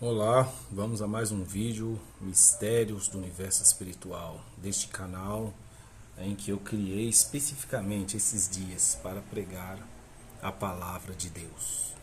Olá, vamos a mais um vídeo Mistérios do Universo Espiritual deste canal em que eu criei especificamente esses dias para pregar a palavra de Deus.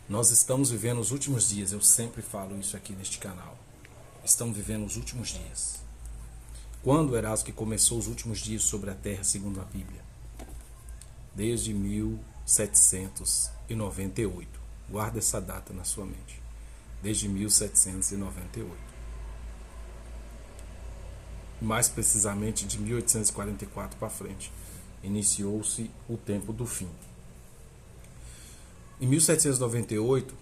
Nós estamos vivendo os últimos dias, eu sempre falo isso aqui neste canal. Estamos vivendo os últimos dias. Quando Erasmo que começou os últimos dias sobre a terra segundo a Bíblia? Desde 1798. Guarda essa data na sua mente. Desde 1798. Mais precisamente de 1844 para frente, iniciou-se o tempo do fim. Em 1798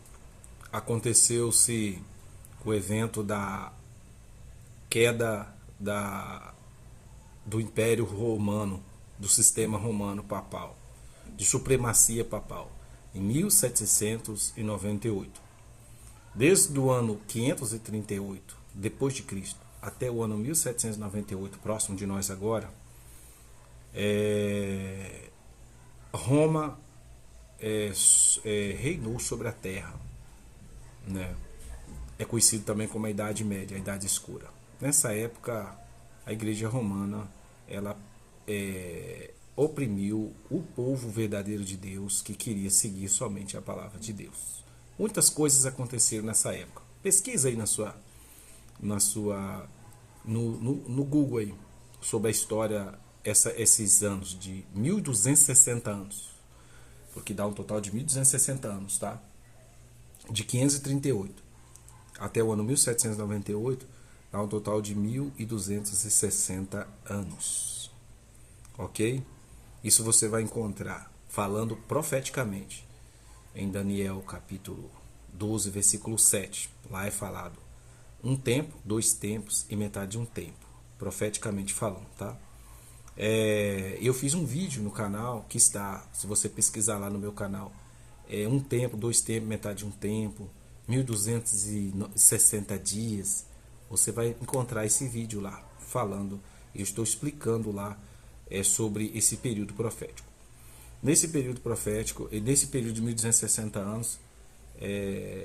aconteceu-se o evento da queda do Império Romano, do sistema romano papal, de supremacia papal, em 1798. Desde o ano 538 depois de Cristo até o ano 1798, próximo de nós agora, Roma reinou sobre a terra, né? É conhecido também como a Idade Média, a Idade Escura. Nessa época, a Igreja Romana ela oprimiu o povo verdadeiro de Deus que queria seguir somente a palavra de Deus. Muitas coisas aconteceram nessa época. Pesquisa aí no Google aí sobre a história esses anos de 1260 anos, porque dá um total de 1260 anos, tá? De 538 até o ano 1798 dá um total de 1260 anos, ok? Isso você vai encontrar falando profeticamente em Daniel capítulo 12, versículo 7. Lá é falado um tempo, dois tempos e metade de um tempo, profeticamente falando, tá? Eu fiz um vídeo no canal que está, se você pesquisar lá no meu canal, um tempo, dois tempos, metade de um tempo, 1260 dias. Você vai encontrar esse vídeo lá falando, eu estou explicando lá sobre esse período profético. Nesse período profético, nesse período de 1260 anos,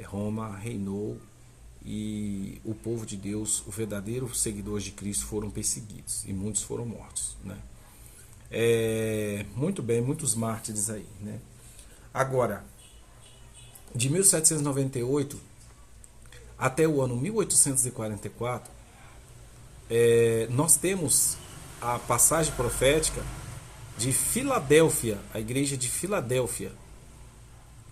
Roma reinou e o povo de Deus, os verdadeiros seguidores de Cristo, foram perseguidos e muitos foram mortos, né? Muito bem, muitos mártires aí, né? Agora, de 1798 até o ano 1844, nós temos a passagem profética de Filadélfia, a igreja de Filadélfia,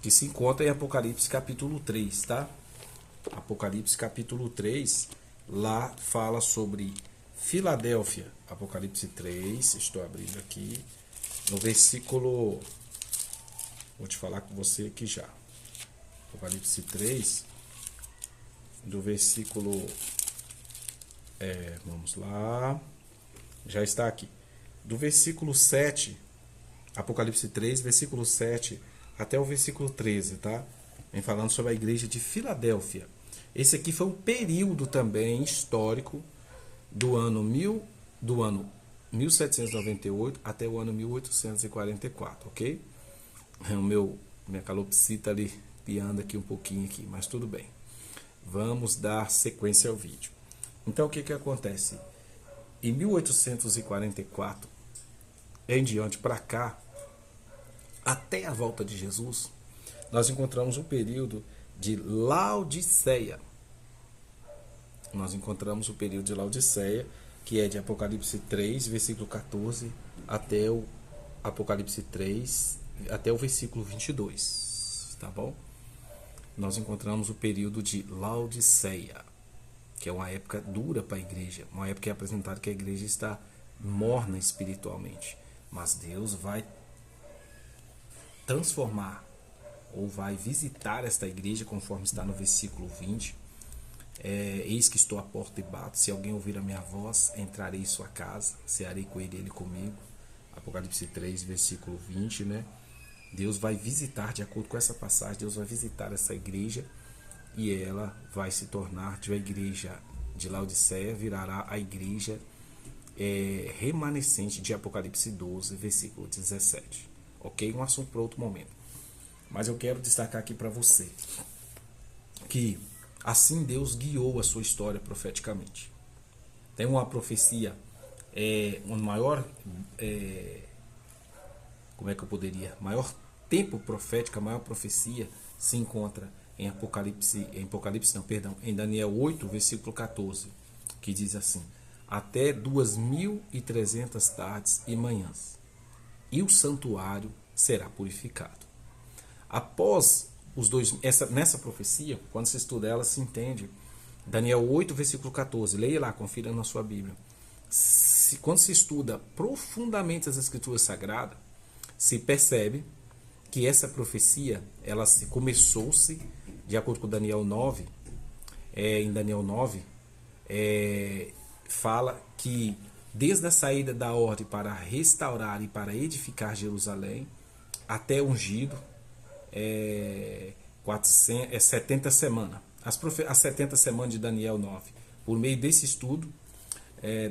que se encontra em Apocalipse capítulo 3, tá? Apocalipse capítulo 3, lá fala sobre Filadélfia. Apocalipse 3, estou abrindo aqui, no versículo, vou te falar com você aqui já. Apocalipse 3, do versículo, vamos lá, já está aqui. Do versículo 7, Apocalipse 3, versículo 7 até o versículo 13, tá? Vem falando sobre a igreja de Filadélfia. Esse aqui foi um período também histórico do ano 1798 até o ano 1844, ok? Minha calopsita ali piando aqui um pouquinho aqui, mas tudo bem. Vamos dar sequência ao vídeo. Então o que acontece? Em 1844 em diante para cá, até a volta de Jesus, nós encontramos um período de Laodiceia. Nós encontramos o período de Laodiceia, que é de Apocalipse 3, versículo 14, até o Apocalipse 3, até o versículo 22, tá bom? Nós encontramos o período de Laodiceia, que é uma época dura para a igreja, uma época que é apresentado que a igreja está morna espiritualmente, mas Deus vai transformar ou vai visitar esta igreja, conforme está no versículo 20. Eis que estou à porta e bato, se alguém ouvir a minha voz, entrarei em sua casa, cearei com ele comigo. Apocalipse 3, versículo 20, né? Deus vai visitar, de acordo com essa passagem, Deus vai visitar essa igreja e ela vai se tornar, de uma igreja de Laodiceia, virará a igreja remanescente de Apocalipse 12, versículo 17. Ok? Um assunto para outro momento. Mas eu quero destacar aqui para você que Assim Deus guiou a sua história profeticamente. Tem uma profecia, um maior, como é que eu poderia? Maior tempo profético, a maior profecia se encontra em em Daniel 8, versículo 14, que diz assim: até 2.300 tardes e manhãs, e o santuário será purificado. Após nessa profecia, quando se estuda ela, se entende. Daniel 8, versículo 14. Leia lá, confira na sua Bíblia. Quando se estuda profundamente as Escrituras Sagradas, se percebe que essa profecia, ela começou-se, de acordo com Daniel 9, em Daniel 9, fala que desde a saída da ordem para restaurar e para edificar Jerusalém, até ungido, 70 semanas. As 70 semanas de Daniel 9. Por meio desse estudo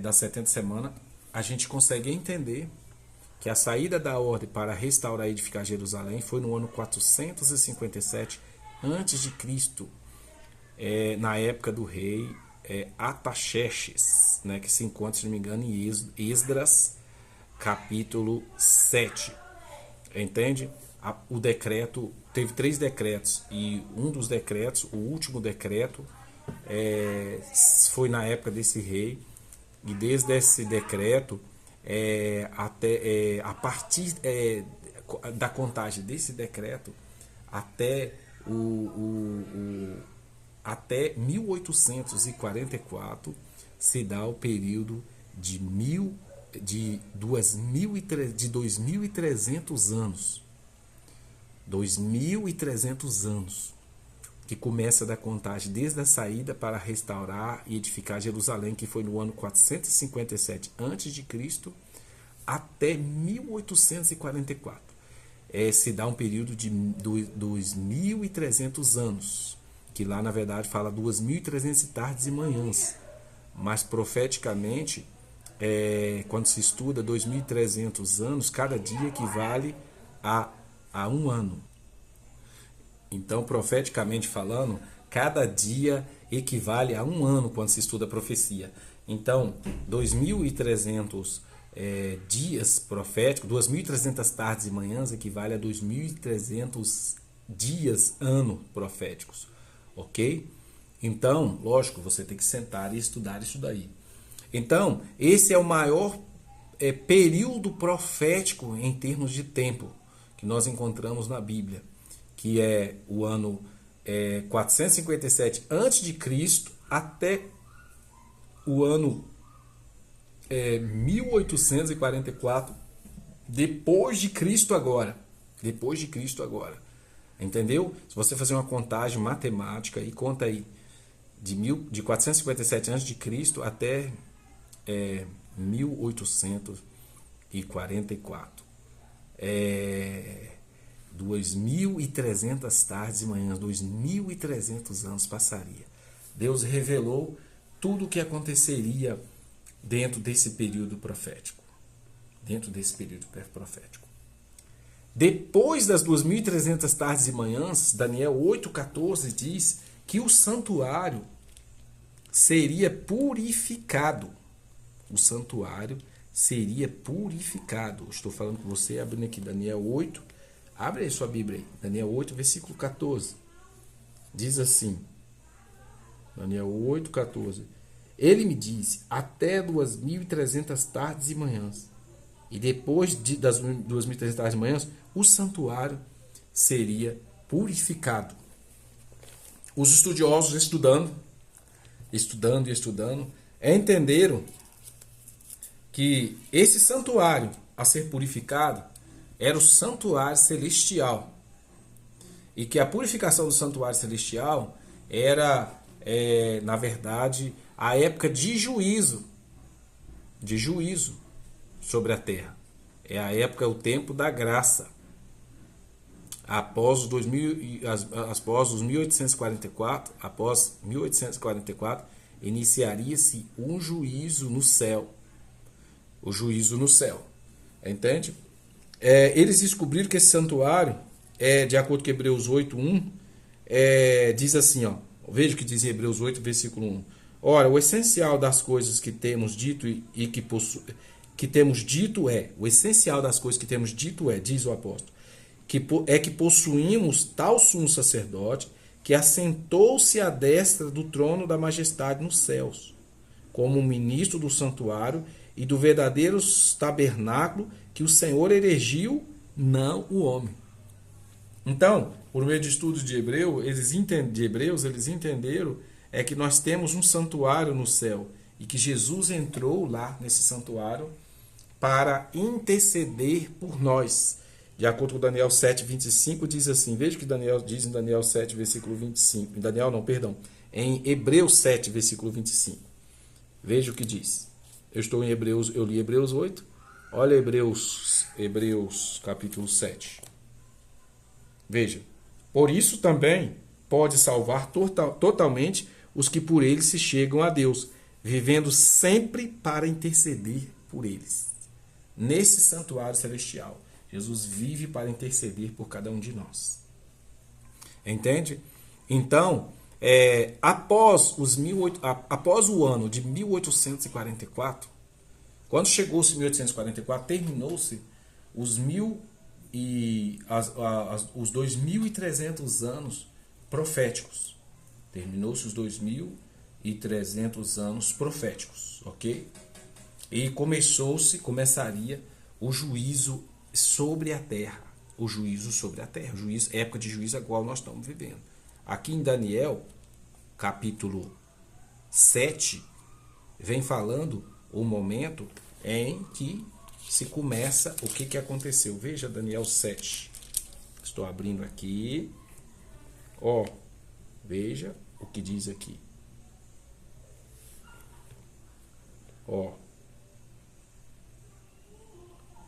das 70 semanas, a gente consegue entender que a saída da ordem para restaurar e edificar Jerusalém foi no ano 457 a.C., na época do rei Artaxerxes, né, que se encontra, se não me engano, em Esdras, capítulo 7. Entende? O decreto, teve 3 decretos, e um dos decretos, o último decreto, foi na época desse rei, e desde esse decreto, a partir da contagem desse decreto, até até 1844 se dá o período de 2.300 anos. 2.300 anos, que começa da contagem desde a saída para restaurar e edificar Jerusalém, que foi no ano 457 a.C., até 1844. Se dá um período de 2.300 anos, que lá na verdade fala 2.300 tardes e manhãs, mas profeticamente, quando se estuda 2.300 anos, cada dia equivale a um ano. Então, profeticamente falando, cada dia equivale a um ano quando se estuda a profecia. Então, 2.300 dias proféticos, 2.300 tardes e manhãs equivale a 2.300 dias, ano proféticos. Ok? Então, lógico, você tem que sentar e estudar isso daí. Então, esse é o maior período profético em termos de tempo que nós encontramos na Bíblia, que é o ano 457 a.C. até o ano 1844 depois de Cristo agora. Depois de Cristo agora. Entendeu? Se você fazer uma contagem matemática e conta aí de 457 a.C. até 1844. 2.300 tardes e manhãs, 2.300 anos passaria. Deus revelou tudo o que aconteceria dentro desse período profético. Depois das 2.300 tardes e manhãs, Daniel 8,14 diz que o santuário seria purificado. O santuário seria purificado. Estou falando com você, abrindo aqui Daniel 8. Abre aí sua Bíblia aí. Daniel 8, versículo 14. Diz assim. Daniel 8, 14. Ele me disse, até 2.300 tardes e manhãs. E depois das 2.300 tardes e manhãs, o santuário seria purificado. Os estudiosos estudando, entenderam que esse santuário a ser purificado era o santuário celestial. E que a purificação do santuário celestial era, na verdade, a época de juízo sobre a terra. É a época, o tempo da graça. Após os 1844, iniciaria-se um juízo no céu. O juízo no céu. Entende? Eles descobriram que esse santuário, de acordo com Hebreus 8:1, diz assim, ó, Veja o que diz em Hebreus 8, versículo 1. Ora, o essencial das coisas que temos dito e que temos dito o essencial das coisas que temos dito diz o apóstolo, que possuímos tal sumo sacerdote que assentou-se à destra do trono da majestade nos céus, como ministro do santuário e do verdadeiro tabernáculo que o Senhor erigiu, não o homem. Então, por meio de estudos de Hebreus, eles entenderam que nós temos um santuário no céu e que Jesus entrou lá nesse santuário para interceder por nós. De acordo com Daniel 7, 25, diz assim, veja o que Daniel diz em Daniel 7, versículo 25. Em Hebreus 7, versículo 25. Veja o que diz. Eu li Hebreus 8, olha Hebreus capítulo 7. Veja, por isso também pode salvar totalmente os que por ele se chegam a Deus, vivendo sempre para interceder por eles. Nesse santuário celestial, Jesus vive para interceder por cada um de nós. Entende? Então, após o ano de 1844, quando chegou-se 1844, terminou-se os 2.300 anos proféticos. Terminou-se os 2.300 anos proféticos, ok? E começaria o juízo sobre a terra. O juízo sobre a terra. Época de juízo a qual nós estamos vivendo. Aqui em Daniel, capítulo 7, vem falando o momento em que se começa o que aconteceu. Veja Daniel 7. Estou abrindo aqui. Veja o que diz aqui.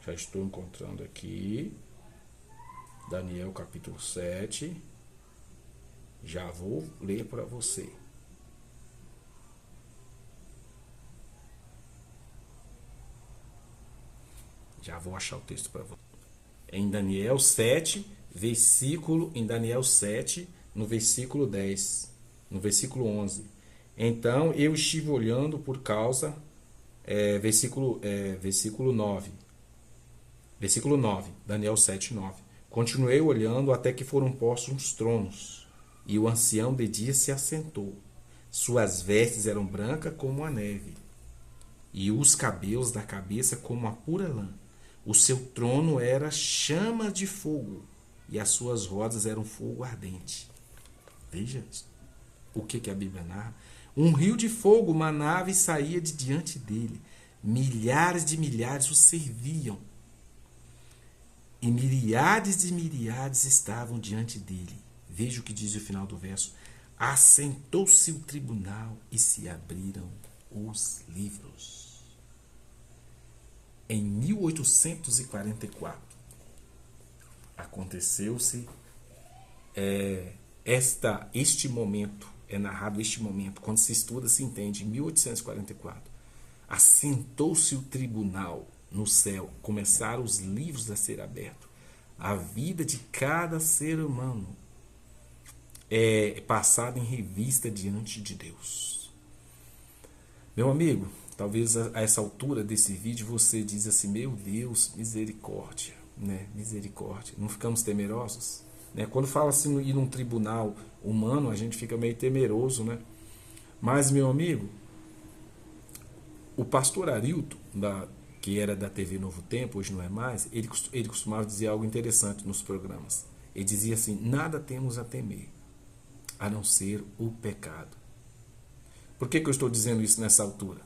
Já estou encontrando aqui. Daniel capítulo 7. Já vou ler para você. Já vou achar o texto para você. Em Daniel 7, no versículo 10, no versículo 11. Então eu estive olhando por causa, versículo 9. Versículo 9, Daniel 7, 9. Continuei olhando até que foram postos uns tronos, e o ancião de dia se assentou. Suas vestes eram brancas como a neve, e os cabelos da cabeça como a pura lã. O seu trono era chama de fogo, e as suas rodas eram fogo ardente. Veja o que a Bíblia narra. Um rio de fogo manava e saía de diante dele. Milhares de milhares o serviam. E miríades de miríades estavam diante dele. Veja o que diz o final do verso. Assentou-se o tribunal e se abriram os livros. Em 1844, aconteceu-se este momento, é narrado este momento, quando se estuda, se entende, em 1844, assentou-se o tribunal no céu, começaram os livros a ser abertos, a vida de cada ser humano é passada em revista diante de Deus. Meu amigo, talvez a essa altura desse vídeo você diz assim, meu Deus, misericórdia, né? Misericórdia. Não ficamos temerosos? Né? Quando fala assim ir num tribunal humano, a gente fica meio temeroso, né? Mas, meu amigo, o pastor Arilton, que era da TV Novo Tempo, hoje não é mais, ele costumava dizer algo interessante nos programas. Ele dizia assim, nada temos a temer, a não ser o pecado. Por que eu estou dizendo isso nessa altura?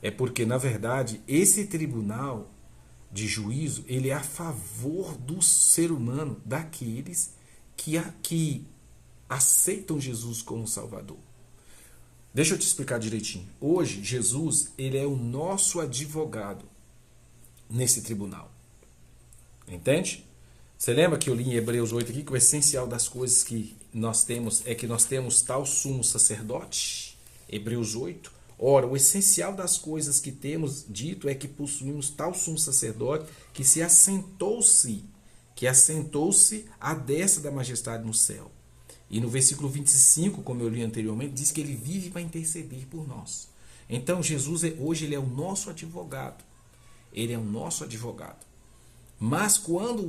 É porque, na verdade, esse tribunal de juízo, ele é a favor do ser humano, daqueles que aceitam Jesus como Salvador. Deixa eu te explicar direitinho. Hoje, Jesus, ele é o nosso advogado nesse tribunal. Entende? Você lembra que eu li em Hebreus 8 aqui que o essencial das coisas que nós temos é que nós temos tal sumo sacerdote? Hebreus 8. Ora, o essencial das coisas que temos dito é que possuímos tal sumo sacerdote que assentou-se à destra da majestade no céu. E no versículo 25, como eu li anteriormente, diz que ele vive para interceder por nós. Então Jesus hoje ele é o nosso advogado. Ele é o nosso advogado. Mas quando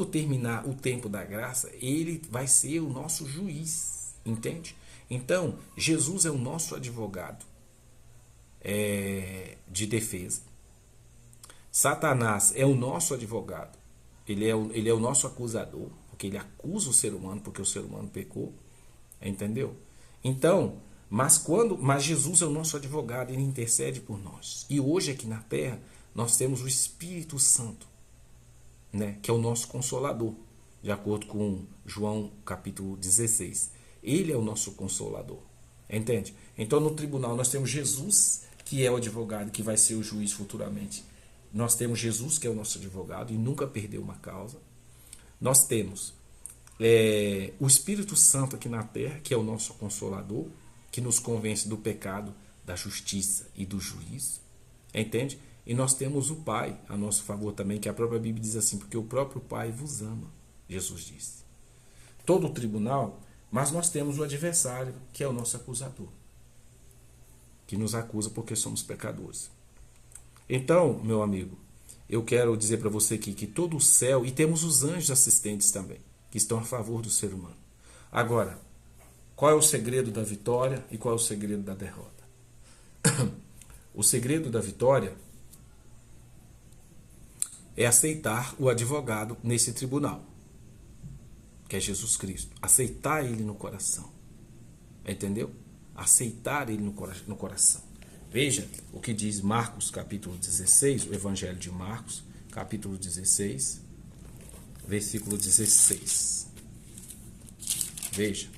terminar o tempo da graça, ele vai ser o nosso juiz, entende? Então, Jesus é o nosso advogado de defesa. Satanás é o nosso advogado. Ele é o nosso acusador, porque ele acusa o ser humano, porque o ser humano pecou, entendeu? Então, mas Jesus é o nosso advogado, ele intercede por nós. E hoje aqui na terra, nós temos o Espírito Santo, né, que é o nosso consolador, de acordo com João capítulo 16. Ele é o nosso consolador, entende? Então no tribunal nós temos Jesus, que é o advogado, que vai ser o juiz futuramente. Nós temos Jesus, que é o nosso advogado e nunca perdeu uma causa. Nós temos o Espírito Santo aqui na terra, que é o nosso consolador, que nos convence do pecado, da justiça e do juízo, entende? E nós temos o Pai a nosso favor também, que a própria Bíblia diz assim, porque o próprio Pai vos ama, Jesus disse. Todo o tribunal, mas nós temos o adversário, que é o nosso acusador, que nos acusa porque somos pecadores. Então, meu amigo, eu quero dizer para você aqui que todo o céu, e temos os anjos assistentes também, que estão a favor do ser humano. Agora, qual é o segredo da vitória e qual é o segredo da derrota? O segredo da vitória é aceitar o advogado nesse tribunal, que é Jesus Cristo. Aceitar ele no coração. Entendeu? Aceitar ele no coração. Veja o que diz Marcos capítulo 16, o Evangelho de Marcos, capítulo 16, versículo 16. Veja.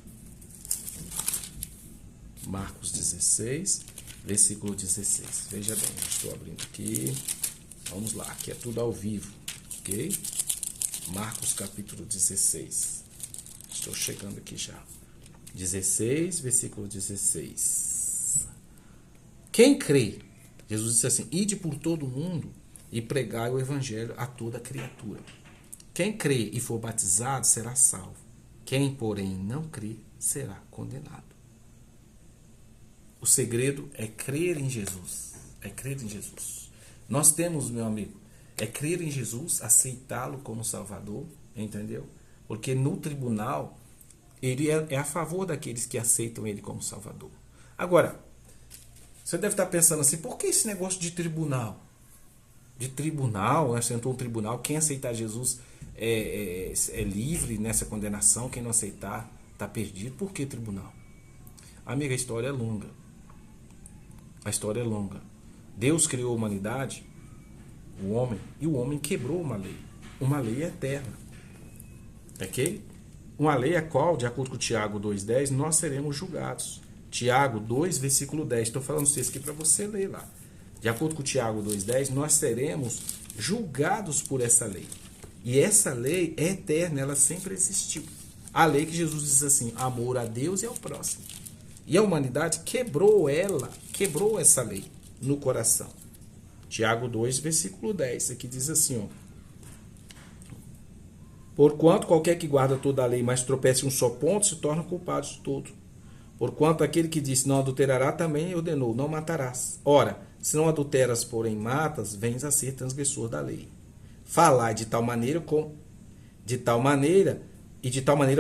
Marcos 16, versículo 16. Veja bem, eu estou abrindo aqui. Vamos lá, aqui é tudo ao vivo, ok? Marcos capítulo 16. Estou chegando aqui já. 16, versículo 16. Quem crê, Jesus disse assim, ide por todo o mundo e pregai o evangelho a toda criatura. Quem crê e for batizado será salvo. Quem, porém, não crê será condenado. O segredo é crer em Jesus. É crer em Jesus. Nós temos, meu amigo, é crer em Jesus, aceitá-lo como Salvador, entendeu? Porque no tribunal, ele é a favor daqueles que aceitam ele como Salvador. Agora, você deve estar pensando assim, por que esse negócio de tribunal? De tribunal, né? Sentou um tribunal, quem aceitar Jesus é livre nessa condenação, quem não aceitar está perdido. Por que tribunal? Amiga, a história é longa. A história é longa. Deus criou a humanidade, o homem, e o homem quebrou uma lei eterna. Ok? Uma lei a qual, de acordo com Tiago 2,10, nós seremos julgados. Tiago 2, versículo 10. Estou falando isso aqui para você ler lá. De acordo com Tiago 2,10, nós seremos julgados por essa lei. E essa lei é eterna, ela sempre existiu. A lei que Jesus diz assim, amor a Deus e ao próximo. E a humanidade quebrou essa lei no coração. Tiago 2, versículo 10, aqui diz assim, ó. Porquanto qualquer que guarda toda a lei, mas tropece um só ponto, se torna culpado de tudo. Porquanto aquele que disse não adulterará também ordenou, não matarás. Ora, se não adulteras, porém matas, vens a ser transgressor da lei. Falai de tal maneira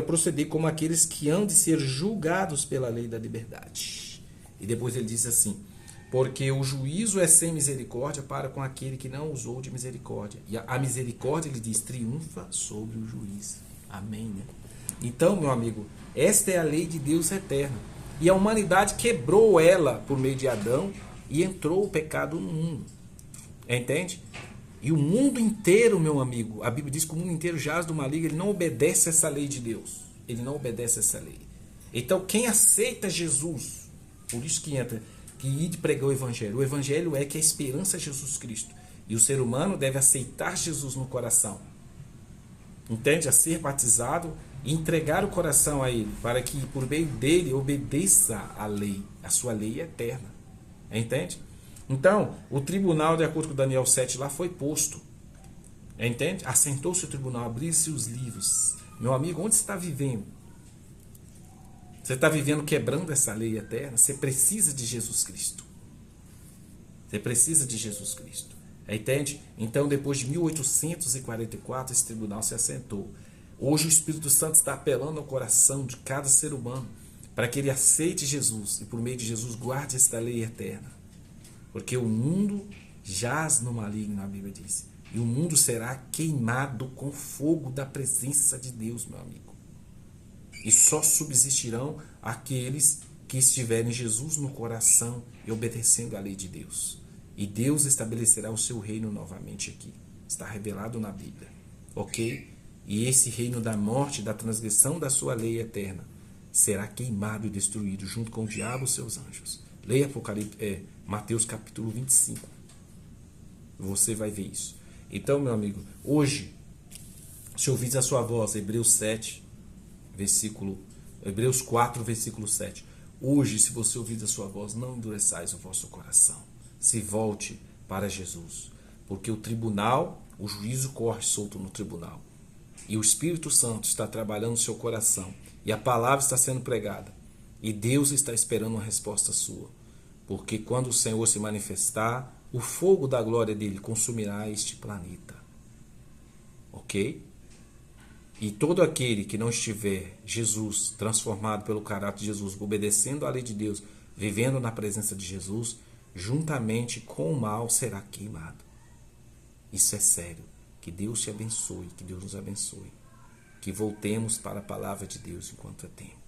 proceder como aqueles que hão de ser julgados pela lei da liberdade. E depois ele diz assim, porque o juízo é sem misericórdia para com aquele que não usou de misericórdia. E a misericórdia, ele diz, triunfa sobre o juízo. Amém, né? Então, meu amigo, esta é a lei de Deus eterna. E a humanidade quebrou ela por meio de Adão e entrou o pecado no mundo. Entende? E o mundo inteiro, meu amigo, a Bíblia diz que o mundo inteiro jaz do maligno, ele não obedece essa lei de Deus. Ele não obedece essa lei. Então, quem aceita Jesus, por isso que entra, que ide pregar o Evangelho. O Evangelho é que a esperança é Jesus Cristo. E o ser humano deve aceitar Jesus no coração. Entende? A ser batizado e entregar o coração a ele, para que por meio dele obedeça a lei. A sua lei é eterna. Entende? Então, o tribunal, de acordo com Daniel 7, lá foi posto. Entende? Assentou-se o tribunal, abriu-se os livros. Meu amigo, onde você está vivendo? Você está vivendo quebrando essa lei eterna? Você precisa de Jesus Cristo. Você precisa de Jesus Cristo. Entende? Então, depois de 1844, esse tribunal se assentou. Hoje o Espírito Santo está apelando ao coração de cada ser humano para que ele aceite Jesus e por meio de Jesus guarde esta lei eterna. Porque o mundo jaz no maligno, a Bíblia diz. E o mundo será queimado com fogo da presença de Deus, meu amigo. E só subsistirão aqueles que estiverem Jesus no coração e obedecendo à lei de Deus. E Deus estabelecerá o seu reino novamente aqui. Está revelado na Bíblia. Ok? E esse reino da morte, da transgressão da sua lei eterna, será queimado e destruído junto com o diabo e seus anjos. Leia Mateus capítulo 25. Você vai ver isso. Então, meu amigo, hoje, se ouvis a sua voz, Hebreus 4, versículo 7. Hoje, se você ouvir a sua voz, não endureçais o vosso coração. Se volte para Jesus. Porque o tribunal, o juízo corre solto no tribunal. E o Espírito Santo está trabalhando no seu coração. E a palavra está sendo pregada. E Deus está esperando uma resposta sua. Porque quando o Senhor se manifestar, o fogo da glória dele consumirá este planeta. Ok? E todo aquele que não estiver Jesus, transformado pelo caráter de Jesus, obedecendo à lei de Deus, vivendo na presença de Jesus, juntamente com o mal será queimado. Isso é sério. Que Deus te abençoe, que Deus nos abençoe. Que voltemos para a palavra de Deus enquanto é tempo.